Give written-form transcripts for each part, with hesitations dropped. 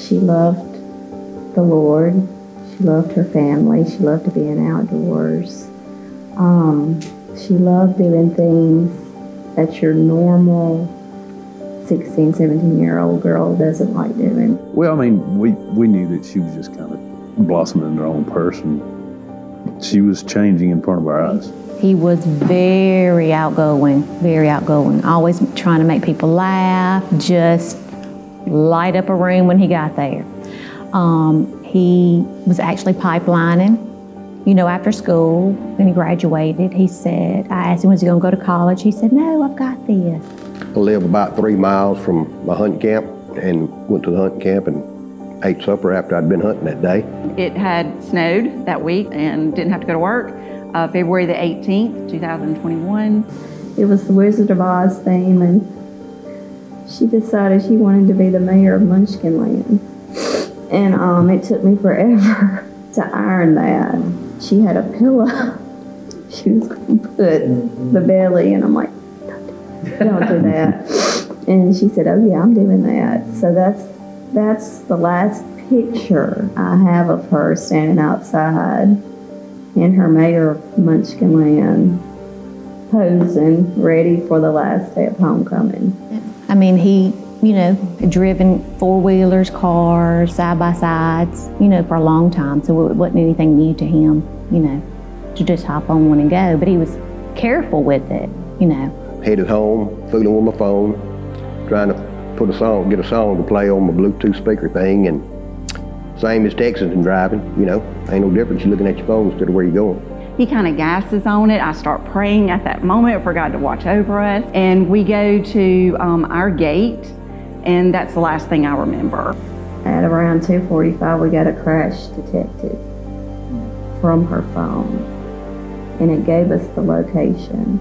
She loved the Lord. She loved her family. She loved to be in outdoors. She loved doing things that your normal 16, 17-year-old girl doesn't like doing. Well, I mean, we knew that she was just kind of blossoming into her own person. She was changing in front of our eyes. He was very outgoing, always trying to make people laugh, just light up a room when he got there. He was actually pipelining. You know, after school, when he graduated, I asked him, was he going to go to college? He said, no, I've got this. I live about 3 miles from my hunting camp and went to the hunting camp and ate supper after I'd been hunting that day. It had snowed that week and didn't have to go to work. February the 18th, 2021. It was the Wizard of Oz theme, and she decided she wanted to be the mayor of Munchkinland. And it took me forever to iron that. She had a pillow. She was going to put the belly, and I'm like, don't do that. And she said, oh yeah, I'm doing that. So that's the last picture I have of her standing outside in her mayor of Munchkinland, posing, ready for the last day of homecoming. I mean, he, you know, had driven four-wheelers, cars, side-by-sides, you know, for a long time. So it wasn't anything new to him, you know, to just hop on one and go. But he was careful with it, you know. Headed home, fooling with my phone, trying to get a song to play on my Bluetooth speaker thing, and same as texting and driving, you know, ain't no difference. You're looking at your phone instead of where you're going. He kind of gasses on it. I start praying at that moment for God to watch over us. And we go to our gate, and that's the last thing I remember. At around 2:45, we got a crash detected from her phone, and it gave us the location.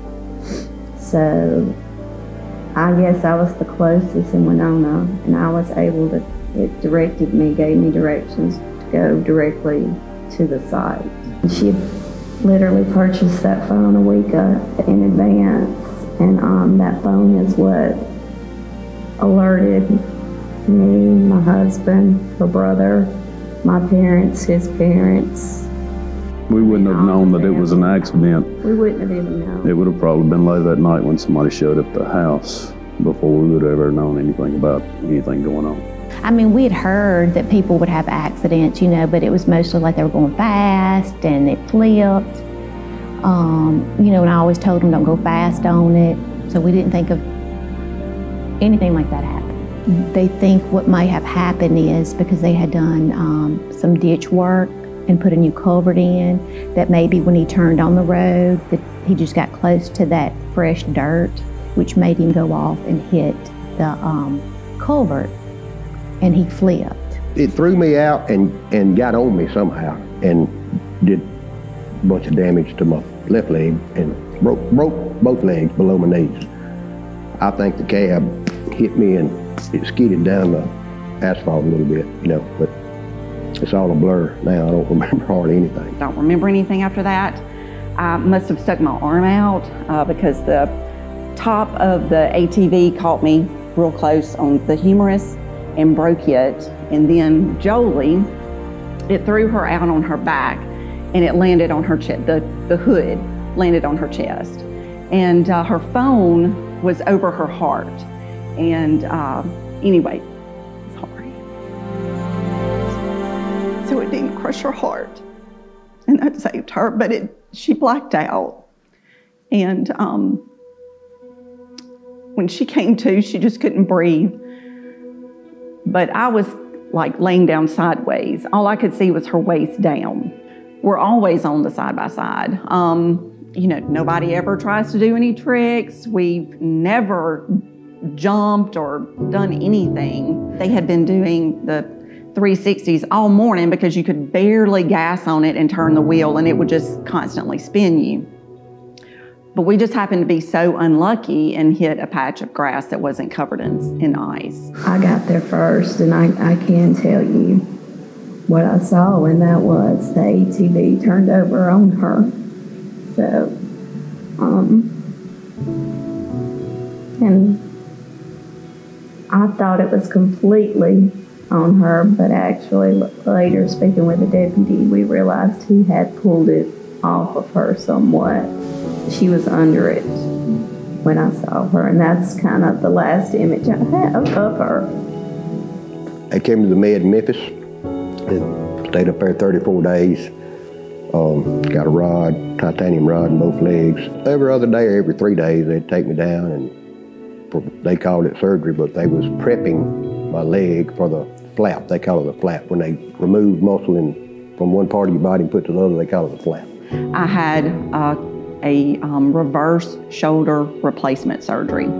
So I guess I was the closest in Winona, and I was able to, it directed me, gave me directions to go directly to the site. She literally purchased that phone a week in advance, and that phone is what alerted me, my husband, her brother, my parents, his parents. We wouldn't have known that it was an accident. We wouldn't have even known. It would have probably been late that night when somebody showed up at the house before we would have ever known anything about anything going on. I mean, we had heard that people would have accidents, you know, but it was mostly like they were going fast and it flipped. You know, and I always told them don't go fast on it. So we didn't think of anything like that happened. They think what might have happened is because they had done some ditch work and put a new culvert in, that maybe when he turned on the road, that he just got close to that fresh dirt, which made him go off and hit the culvert, and he flipped. It threw me out and got on me somehow, and did a bunch of damage to my left leg, and broke both legs below my knees. I think the cab hit me and it skidded down the asphalt a little bit, you know, but it's all a blur now. I don't remember hardly anything. Don't remember anything after that. I must have stuck my arm out because the top of the ATV caught me real close on the humerus and broke it. And then Jolie, it threw her out on her back, and it landed on her chest. The hood landed on her chest. And her phone was over her heart. And anyway, sorry. So it didn't crush her heart, and that saved her, but she blacked out. And when she came to, she just couldn't breathe. But I was like laying down sideways. All I could see was her waist down. We're always on the side-by-side. You know, nobody ever tries to do any tricks. We've never jumped or done anything. They had been doing the 360s all morning because you could barely gas on it and turn the wheel, and it would just constantly spin you. But we just happened to be so unlucky and hit a patch of grass that wasn't covered in ice. I got there first, and I can tell you what I saw when that was. The ATV turned over on her. So, and I thought it was completely on her, but actually later speaking with the deputy, we realized he had pulled it off of her somewhat. She was under it when I saw her, and that's kind of the last image I have of her. I came to the Med in Memphis and stayed up there 34 days. Got a rod, titanium rod in both legs. Every other day or every 3 days, they'd take me down, and they called it surgery, but they was prepping my leg for the flap. They call it the flap. When they remove muscle from one part of your body and put it to the other, they call it the flap. I had a reverse shoulder replacement surgery.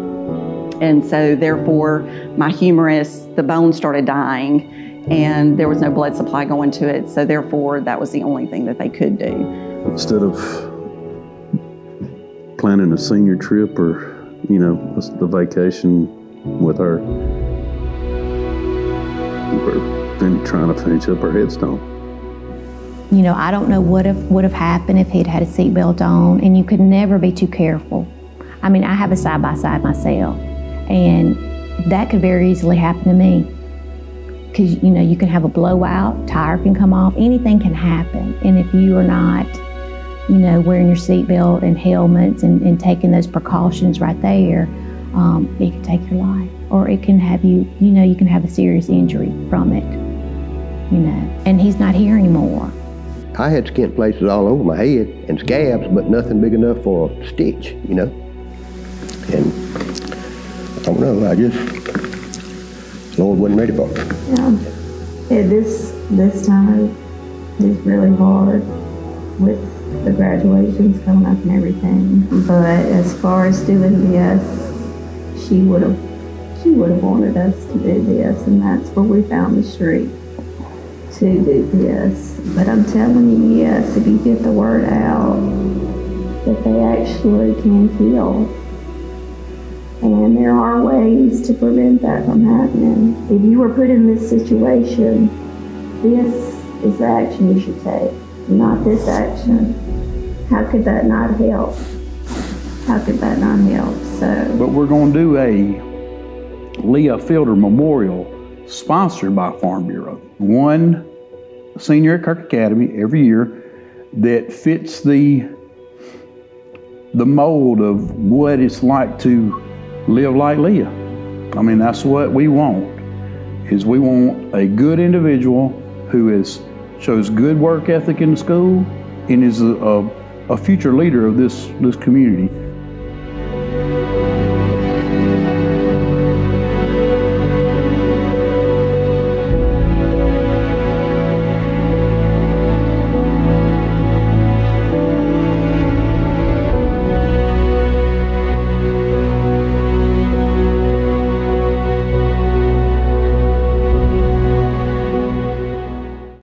And so therefore, my humerus, the bone started dying, and there was no blood supply going to it. So therefore, that was the only thing that they could do. Instead of planning a senior trip or, you know, the vacation with her, we're trying to finish up her headstone. You know, I don't know what would have happened if he'd had a seatbelt on, and you could never be too careful. I mean, I have a side-by-side myself, and that could very easily happen to me. Because, you know, you can have a blowout, tire can come off, anything can happen. And if you are not, you know, wearing your seatbelt and helmets and taking those precautions right there, it can take your life. Or it can have you, you know, you can have a serious injury from it, you know. And he's not here anymore. I had skin places all over my head and scabs, but nothing big enough for a stitch, you know. And I don't know, Lord wasn't ready for it. Yeah, this time is really hard with the graduations coming up and everything. But as far as doing this, she would have wanted us to do this, and that's where we found the street to do this. But I'm telling you, yes, if you get the word out that they actually can heal. And there are ways to prevent that from happening. If you were put in this situation, this is the action you should take, not this action. How could that not help? How could that not help? So. But we're going to do a Leah Fielder Memorial sponsored by Farm Bureau. One senior at Kirk Academy every year that fits the mold of what it's like to live like Leah. I mean, that's what we want, is we want a good individual who shows good work ethic in the school and is a future leader of this community.